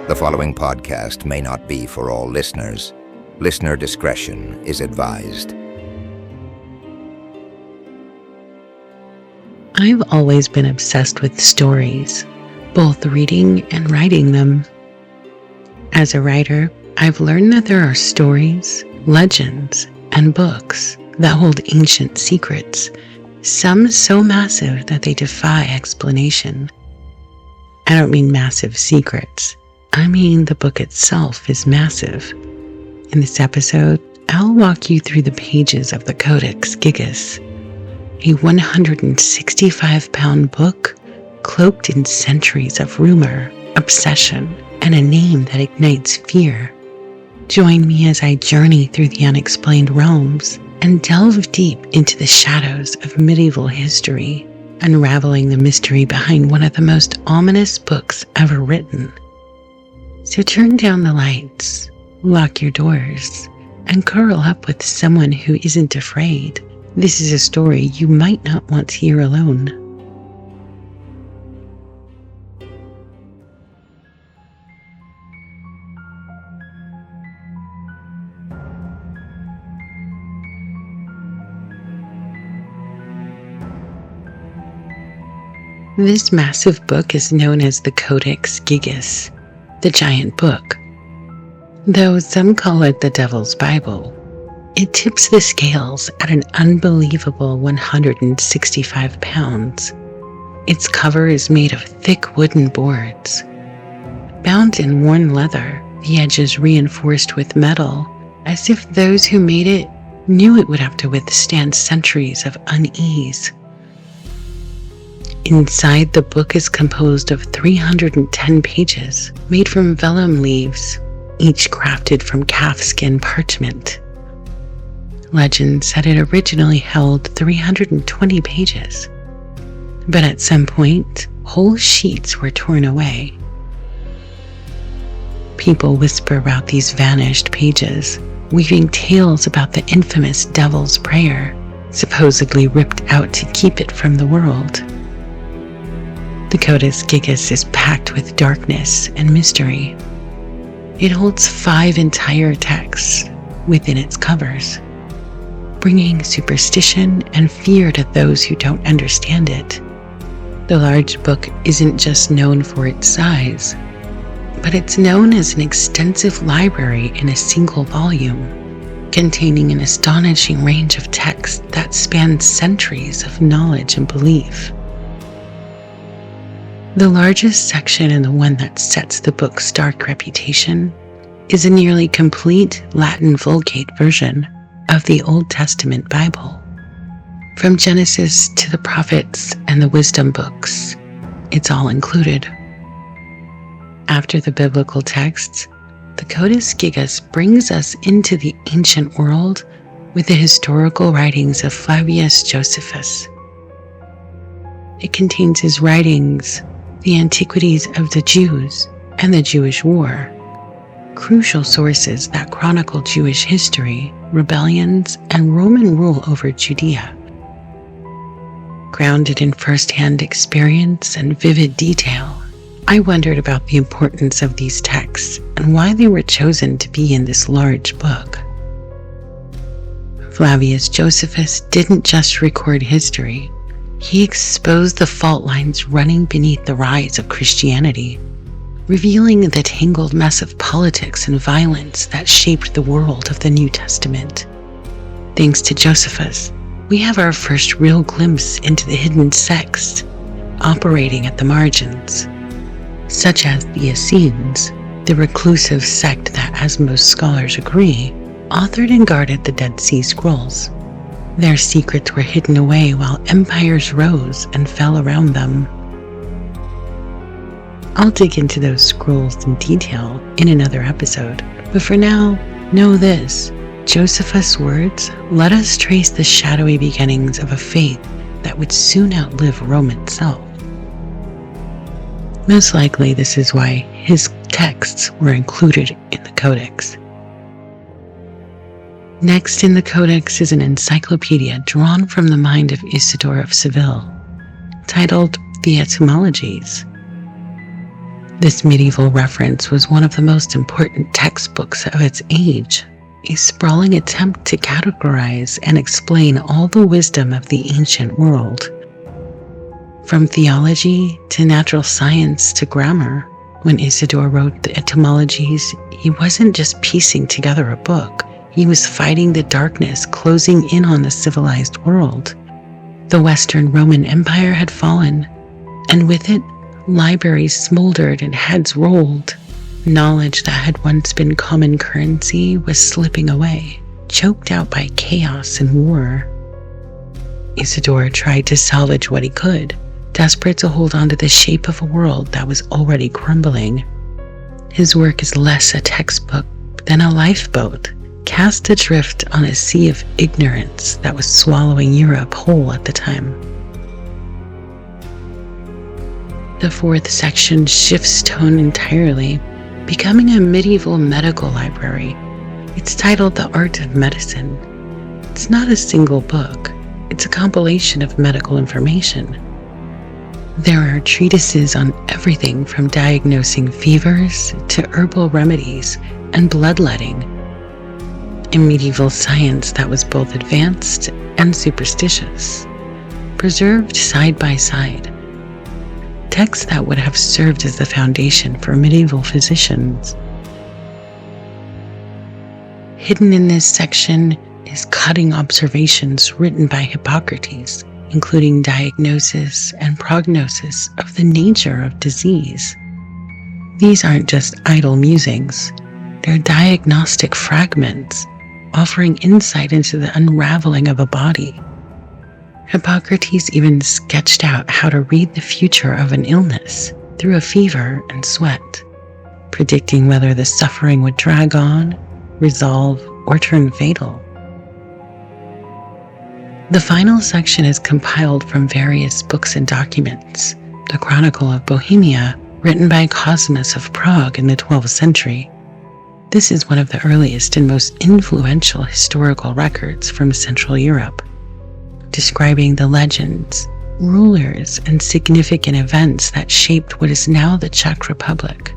The following podcast may not be for all listeners. Listener discretion is advised. I've always been obsessed with stories, both reading and writing them. As a writer, I've learned that there are stories, legends, and books that hold ancient secrets, some so massive that they defy explanation. I don't mean massive secrets. I mean the book itself is massive. In this episode, I'll walk you through the pages of the Codex Gigas, a 165-pound book cloaked in centuries of rumor, obsession, and a name that ignites fear. Join me as I journey through the unexplained realms and delve deep into the shadows of medieval history, unraveling the mystery behind one of the most ominous books ever written. So turn down the lights, lock your doors, and curl up with someone who isn't afraid. This is a story you might not want to hear alone. This massive book is known as the Codex Gigas, the giant book. Though some call it the Devil's Bible, it tips the scales at an unbelievable 165 pounds. Its cover is made of thick wooden boards. Bound in worn leather, the edges reinforced with metal, as if those who made it knew it would have to withstand centuries of unease. Inside, the book is composed of 310 pages made from vellum leaves, each crafted from calfskin parchment. Legend said it originally held 320 pages, but at some point, whole sheets were torn away. People whisper about these vanished pages, weaving tales about the infamous Devil's Prayer, supposedly ripped out to keep it from the world. The Codex Gigas is packed with darkness and mystery. It holds 5 entire texts within its covers, bringing superstition and fear to those who don't understand it. The large book isn't just known for its size, but it's known as an extensive library in a single volume, containing an astonishing range of texts that spans centuries of knowledge and belief. The largest section, and the one that sets the book's dark reputation, is a nearly complete Latin Vulgate version of the Old Testament Bible. From Genesis to the prophets and the wisdom books, it's all included. After the biblical texts, the Codex Gigas brings us into the ancient world with the historical writings of Flavius Josephus. It contains his writings, the antiquities of the Jews, and the Jewish War, crucial sources that chronicle Jewish history, rebellions, and Roman rule over Judea. Grounded in first-hand experience and vivid detail, I wondered about the importance of these texts and why they were chosen to be in this large book. Flavius Josephus didn't just record history. He exposed the fault lines running beneath the rise of Christianity, revealing the tangled mess of politics and violence that shaped the world of the New Testament. Thanks to Josephus, we have our first real glimpse into the hidden sects operating at the margins, such as the Essenes, the reclusive sect that, as most scholars agree, authored and guarded the Dead Sea Scrolls. Their secrets were hidden away while empires rose and fell around them. I'll dig into those scrolls in detail in another episode, but for now, know this: Josephus' words let us trace the shadowy beginnings of a faith that would soon outlive Rome itself. Most likely, this is why his texts were included in the Codex. Next in the Codex is an encyclopedia drawn from the mind of Isidore of Seville, titled The Etymologies. This medieval reference was one of the most important textbooks of its age, a sprawling attempt to categorize and explain all the wisdom of the ancient world. From theology to natural science to grammar, when Isidore wrote the etymologies, he wasn't just piecing together a book, he was fighting the darkness closing in on the civilized world. The Western Roman Empire had fallen, and with it, libraries smoldered and heads rolled. Knowledge that had once been common currency was slipping away, choked out by chaos and war. Isidore tried to salvage what he could, desperate to hold on to the shape of a world that was already crumbling. His work is less a textbook than a lifeboat, cast adrift on a sea of ignorance that was swallowing Europe whole at the time. The fourth section shifts tone entirely, becoming a medieval medical library. It's titled The Art of Medicine. It's not a single book, it's a compilation of medical information. There are treatises on everything from diagnosing fevers to herbal remedies and bloodletting, a medieval science that was both advanced and superstitious, preserved side by side. Texts that would have served as the foundation for medieval physicians. Hidden in this section is cutting observations written by Hippocrates, including diagnosis and prognosis of the nature of disease. These aren't just idle musings, they're diagnostic fragments, offering insight into the unraveling of a body. Hippocrates even sketched out how to read the future of an illness through a fever and sweat, predicting whether the suffering would drag on, resolve, or turn fatal. The final section is compiled from various books and documents. The Chronicle of Bohemia, written by Cosmas of Prague in the 12th century. This is one of the earliest and most influential historical records from Central Europe, describing the legends, rulers, and significant events that shaped what is now the Czech Republic.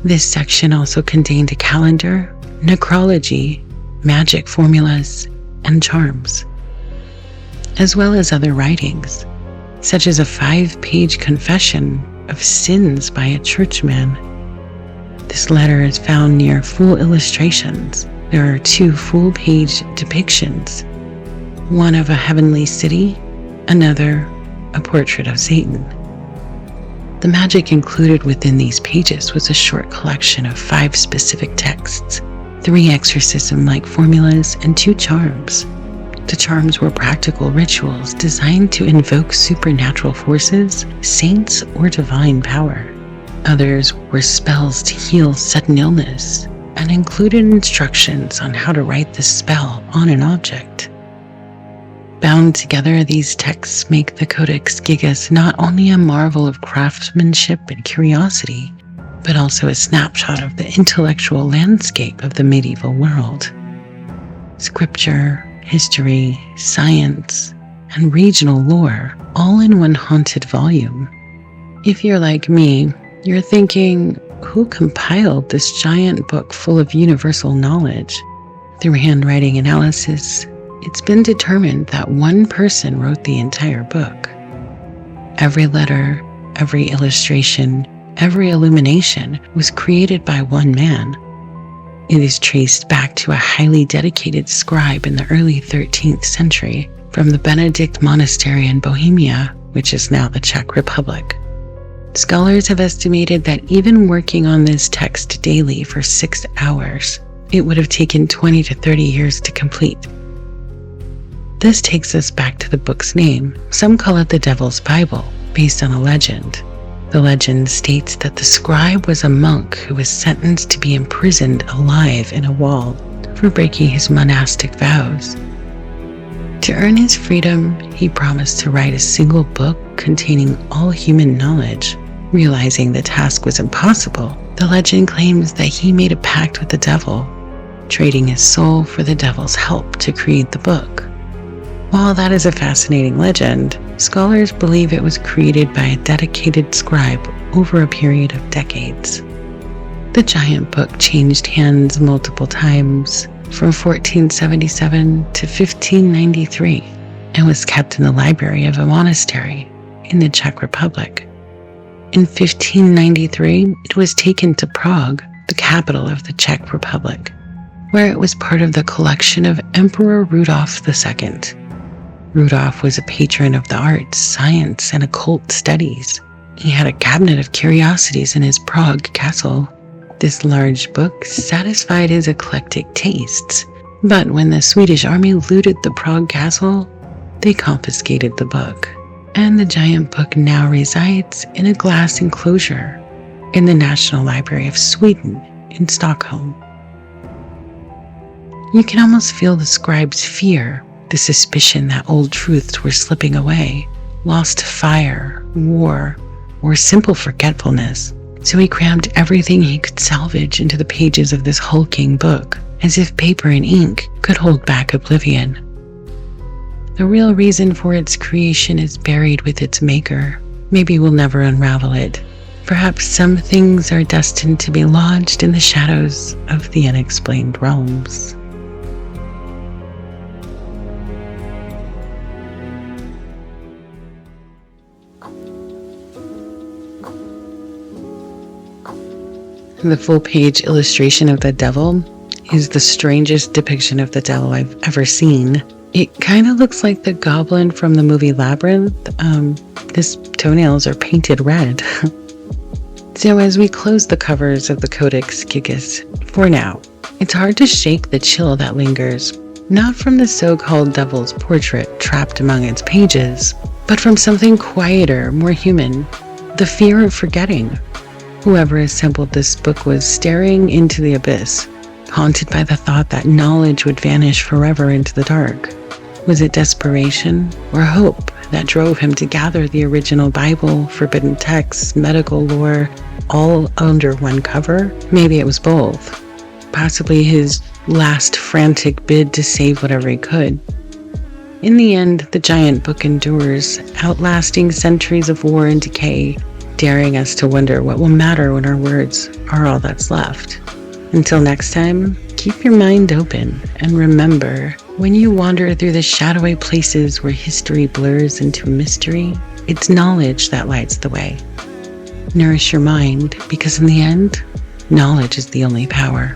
This section also contained a calendar, necrology, magic formulas, and charms, as well as other writings, such as a 5-page confession of sins by a churchman. This letter is found near full illustrations. There are 2 full-page depictions, one of a heavenly city, another a portrait of Satan. The magic included within these pages was a short collection of 5 specific texts, 3 exorcism-like formulas, and 2 charms. The charms were practical rituals designed to invoke supernatural forces, saints, or divine power. Others were spells to heal sudden illness, and included instructions on how to write the spell on an object. Bound together, these texts make the Codex Gigas not only a marvel of craftsmanship and curiosity, but also a snapshot of the intellectual landscape of the medieval world. Scripture, history, science, and regional lore, all in one haunted volume. If you're like me, you're thinking, who compiled this giant book full of universal knowledge? Through handwriting analysis, it's been determined that one person wrote the entire book. Every letter, every illustration, every illumination was created by one man. It is traced back to a highly dedicated scribe in the early 13th century from the Benedict monastery in Bohemia, which is now the Czech Republic. Scholars have estimated that even working on this text daily for 6 hours, it would have taken 20 to 30 years to complete. This takes us back to the book's name. Some call it the Devil's Bible, based on a legend. The legend states that the scribe was a monk who was sentenced to be imprisoned alive in a wall for breaking his monastic vows. To earn his freedom, he promised to write a single book containing all human knowledge. Realizing the task was impossible, the legend claims that he made a pact with the devil, trading his soul for the devil's help to create the book. While that is a fascinating legend, scholars believe it was created by a dedicated scribe over a period of decades. The giant book changed hands multiple times from 1477 to 1593 and was kept in the library of a monastery in the Czech Republic. In 1593, it was taken to Prague, the capital of the Czech Republic, where it was part of the collection of Emperor Rudolf II. Rudolf was a patron of the arts, science, and occult studies. He had a cabinet of curiosities in his Prague castle. This large book satisfied his eclectic tastes, but when the Swedish army looted the Prague castle, they confiscated the book, and the giant book now resides in a glass enclosure in the National Library of Sweden in Stockholm. You can almost feel the scribe's fear, the suspicion that old truths were slipping away, lost to fire, war, or simple forgetfulness. So he crammed everything he could salvage into the pages of this hulking book, as if paper and ink could hold back oblivion. The real reason for its creation is buried with its maker. Maybe we'll never unravel it. Perhaps some things are destined to be lodged in the shadows of the unexplained realms. The full-page illustration of the devil is the strangest depiction of the devil I've ever seen. It kind of looks like the goblin from the movie Labyrinth. His toenails are painted red. So as we close the covers of the Codex Gigas, for now, it's hard to shake the chill that lingers, not from the so-called devil's portrait trapped among its pages, but from something quieter, more human, the fear of forgetting. Whoever assembled this book was staring into the abyss, haunted by the thought that knowledge would vanish forever into the dark. Was it desperation or hope that drove him to gather the original Bible, forbidden texts, medical lore, all under one cover? Maybe it was both. Possibly his last frantic bid to save whatever he could. In the end, the giant book endures, outlasting centuries of war and decay, daring us to wonder what will matter when our words are all that's left. Until next time, keep your mind open and remember, when you wander through the shadowy places where history blurs into mystery, it's knowledge that lights the way. Nourish your mind, because in the end, knowledge is the only power.